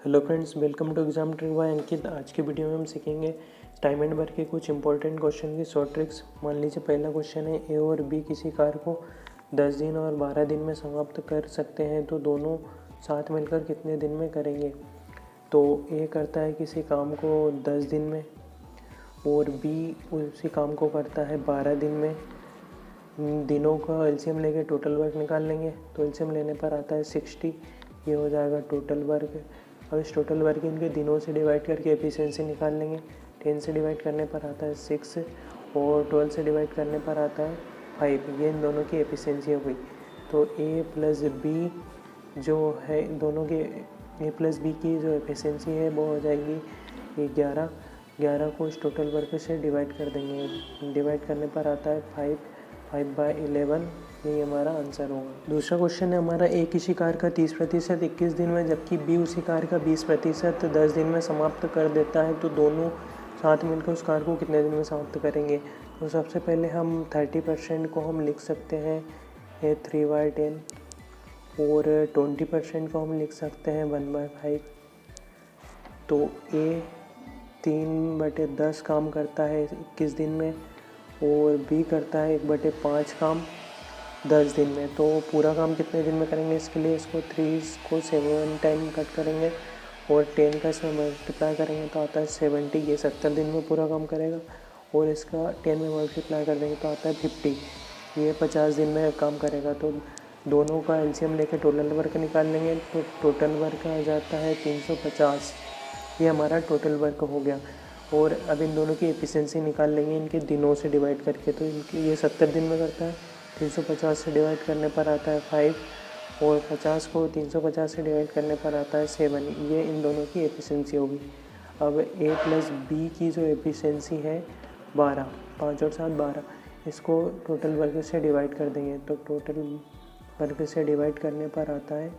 Hello friends, welcome to exam trick by Ankit. आज की video में हम सीखेंगे टाइम एंड वर्क के कुछ इंपॉर्टेंट क्वेश्चन की शॉर्ट ट्रिक्स। मान लीजिए पहला क्वेश्चन है, ए और बी किसी कार्य को 10 दिन और 12 दिन में समाप्त कर सकते हैं, तो दोनों साथ मिलकर कितने दिन में करेंगे। तो ए करता है किसी काम को 10 दिन में और बी उसी काम को करता है 12 दिन में। दिनों का एलसीएम लेके टोटल वर्क निकाल लेंगे, तो एलसीएम लेने पर आता है 60। ये हो जाएगा टोटल वर्क। अब इस टोटल वर्क इनके दिनों से डिवाइड करके एफिशिएंसी निकाल लेंगे। 10 से डिवाइड करने पर आता है 6 और 12 से डिवाइड करने पर आता है 5। ये इन दोनों की एफिशिएंसी हो गई। तो ए प्लस बी जो है, दोनों के ए प्लस बी की जो एफिशिएंसी है वो हो जाएगी ये 11 को इस टोटल वर्क से डिवाइड कर देंगे। डिवाइड करने पर आता है 5/11। यही हमारा आंसर होगा। दूसरा क्वेश्चन है हमारा, ए किसी कार्य का 30% 21 दिन में जबकि बी उसी कार्य का 20% 10 दिन में समाप्त कर देता है, तो दोनों साथ मिलकर उस कार्य को कितने दिन में समाप्त करेंगे। तो सबसे पहले हम 30% को हम लिख सकते हैं 3/10 और 20% को हम लिख सकते हैं 1/5। तो ए 3/10 काम करता है 21 दिन में और बी करता है 1/5 काम 10 दिन में। तो पूरा काम कितने दिन में करेंगे, इसके लिए इसको 3 को 7 टाइम कट करेंगे और 10 का इसमें मल्टीप्लाई करेंगे तो आता है 70। ये 70 दिन में पूरा काम करेगा और इसका 10 में मल्टीप्लाई कर देंगे तो आता है 50। ये 50 दिन में काम करेगा। तो दोनों का एलसीएम लेके टोटल वर्क निकाल लेंगे, तो टोटल वर्क आ जाता है 350। ये हमारा टोटल वर्क हो गया। और अब इन दोनों की एफिशिएंसी निकाल लेंगे इनके दिनों से डिवाइड करके। तो इनके ये 70 दिन में करता है, 350 से डिवाइड करने पर आता है 5 और 50 को 350 से डिवाइड करने पर आता है 7। ये इन दोनों की एफिशिएंसी होगी। अब ए प्लस बी की जो एफिशिएंसी है 12, 5 और 7 12, इसको टोटल वर्क से डिवाइड कर देंगे। तो टोटल वर्क से डिवाइड करने पर आता है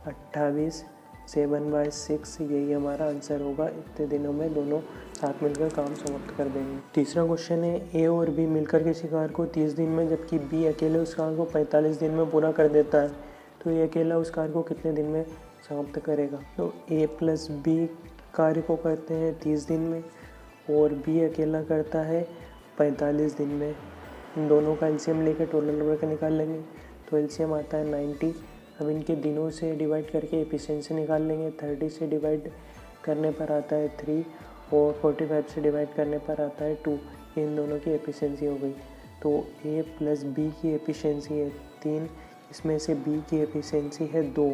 28। 7/6 यही हमारा आंसर होगा। इतने दिनों में दोनों साथ मिलकर काम समाप्त कर देंगे। तीसरा क्वेश्चन है, ए और बी मिलकर किसी कार्य को 30 दिन में जबकि बी अकेले उस कार्य को 45 दिन में पूरा कर देता है, तो ये अकेला उस कार्य को कितने दिन में समाप्त करेगा। तो ए प्लस बी कार्य को करते हैं 30 दिन में और बी अकेला करता है 45 दिन में। इन दोनों का एलसीएम लेकर टोटल वर्क निकाल लेंगे, तो एलसीएम आता है 90। अब इनके दिनों से डिवाइड करके एफिशिएंसी निकाल लेंगे। 30 से डिवाइड करने पर आता है 3 और 45 से डिवाइड करने पर आता है 2। इन दोनों की एफिशिएंसी हो गई। तो ए प्लस बी की एफिशिएंसी है 3, इसमें से बी की एफिशिएंसी है 2,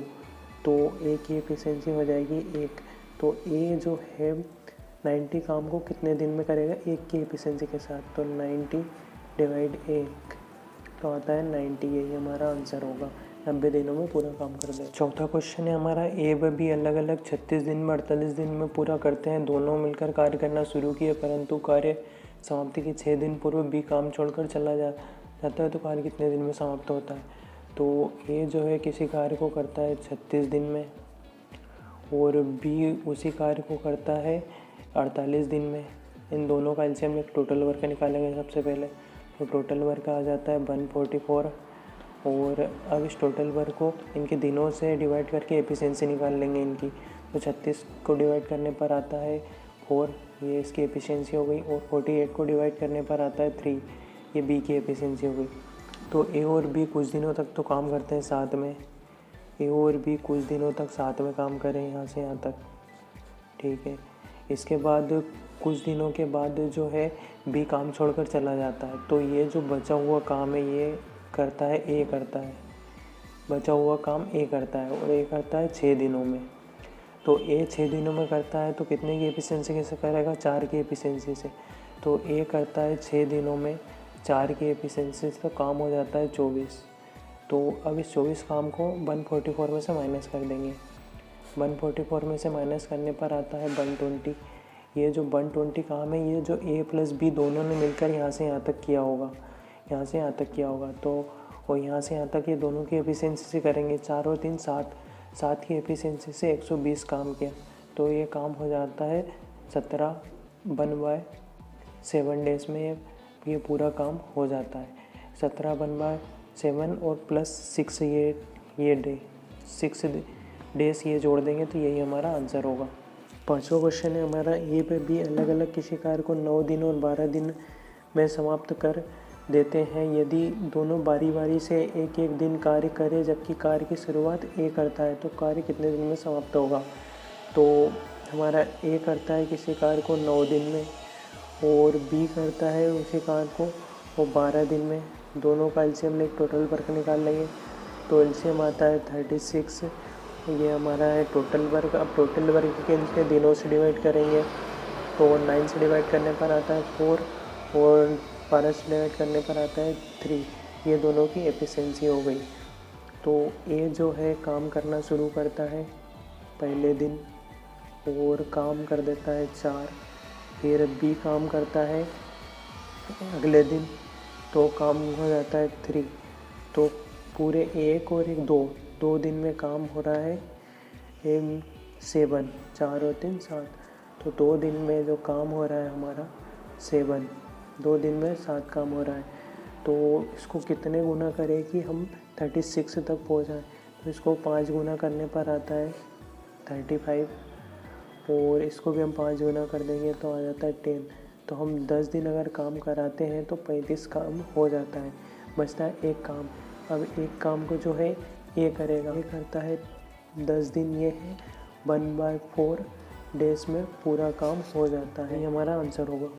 तो ए की एफिशिएंसी हो जाएगी 1। तो ए जो है 90 काम को कितने दिन में करेगा 1 की एफिशिएंसी के साथ, तो 90/1 तो आता है 90। यही हमारा आंसर होगा। 90 दिनों में पूरा काम कर दें। चौथा क्वेश्चन है हमारा, ए व बी अलग अलग 36 दिन में 48 दिन में पूरा करते हैं। दोनों मिलकर कार्य करना शुरू किए, परंतु कार्य समाप्ति के 6 दिन पूर्व बी काम छोड़कर चला जाता है, तो कार्य कितने दिन में समाप्त होता है। तो ए जो है किसी कार्य को करता है 36 दिन में और बी उसी कार्य को करता है 48 दिन में। इन दोनों का एलसीएम एक टोटल वर्क निकालेंगे सबसे पहले, तो टोटल वर्क आ जाता है 144। और अब इस टोटल वर्क को इनके दिनों से डिवाइड करके एफिशिएंसी निकाल लेंगे इनकी। तो 36 को डिवाइड करने पर आता है 4, ये इसकी एफिशिएंसी हो गई। और 48 को डिवाइड करने पर आता है 3, ये बी की एफिशिएंसी हो गई। तो ए और बी कुछ दिनों तक तो काम करते हैं साथ में। ए और बी कुछ दिनों तक साथ में काम करें यहाँ से यहाँ तक, ठीक है। इसके बाद कुछ दिनों के बाद जो है बी काम छोड़कर चला जाता है, तो ये जो बचा हुआ काम है ये करता है ए करता है, बचा हुआ काम ए करता है और ए करता है 6 दिनों में। तो ए 6 दिनों में करता है तो कितने की एफिशिएंसी कैसे करेगा, 4 की एफिशिएंसी से। तो ए करता है 6 दिनों में 4 की एफिशिएंसी से, तो काम हो जाता है 24। तो अब इस 24 काम को 144 में से माइनस कर देंगे। 144 में से माइनस करने पर आता है 120। ये जो 120 काम है ये जो ए प्लस बी दोनों ने मिलकर यहाँ से यहाँ तक किया होगा, यहाँ से यहाँ तक किया होगा। तो और यहाँ से यहाँ तक ये दोनों की एफिशिएंसी से करेंगे। 4 और 3 7, 7 की एफिशिएंसी से 120 काम किया, तो ये काम हो जाता है 17 1/7 डेज में ये पूरा काम हो जाता है। 17 1/7 और +6 ये डे 6 डेज ये जोड़ देंगे तो यही हमारा आंसर होगा। पांचवा क्वेश्चन है हमारा, ए पे बी अलग अलग किसी कार्य को 9 दिन और 12 दिन में समाप्त कर देते हैं। यदि दोनों बारी बारी से एक एक दिन कार्य करें जबकि कार्य की शुरुआत ए करता है तो कार्य कितने दिन में समाप्त होगा। तो हमारा ए करता है किसी कार्य को 9 दिन में और बी करता है उसी कार्य को वो 12 दिन में। दोनों का एलसीएम लेके टोटल वर्क निकाल लेंगे तो एलसीएम आता है 36। ये हमारा है टोटल वर्क। अब टोटल वर्क के लिए दिनों से डिवाइड करेंगे तो 9 से डिवाइड करने पर आता है 4 और 12 से डिवाइड करने पर आता है 3। ये दोनों की एफिशिएंसी हो गई। तो ए जो है काम करना शुरू करता है पहले दिन और काम कर देता है 4। फिर बी काम करता है अगले दिन तो काम हो जाता है 3। तो पूरे एक और एक 2 दिन में काम हो रहा है 7। 4 और 3 7। तो 2 दिन में जो काम हो रहा है हमारा 7, 2 दिन में 7 काम हो रहा है। तो इसको कितने गुना करें कि हम 36 तक पहुँचाएँ। तो इसको 5 गुना करने पर आता है 35 और इसको भी हम 5 गुना कर देंगे तो आ जाता है 10। तो हम 10 दिन अगर काम कराते हैं तो 35 काम हो जाता है, बचता है एक काम। अब एक काम को जो है ये करेगा, ये करता है 10 दिन, ये है 1/4 डेज में पूरा काम हो जाता है। ये हमारा आंसर होगा।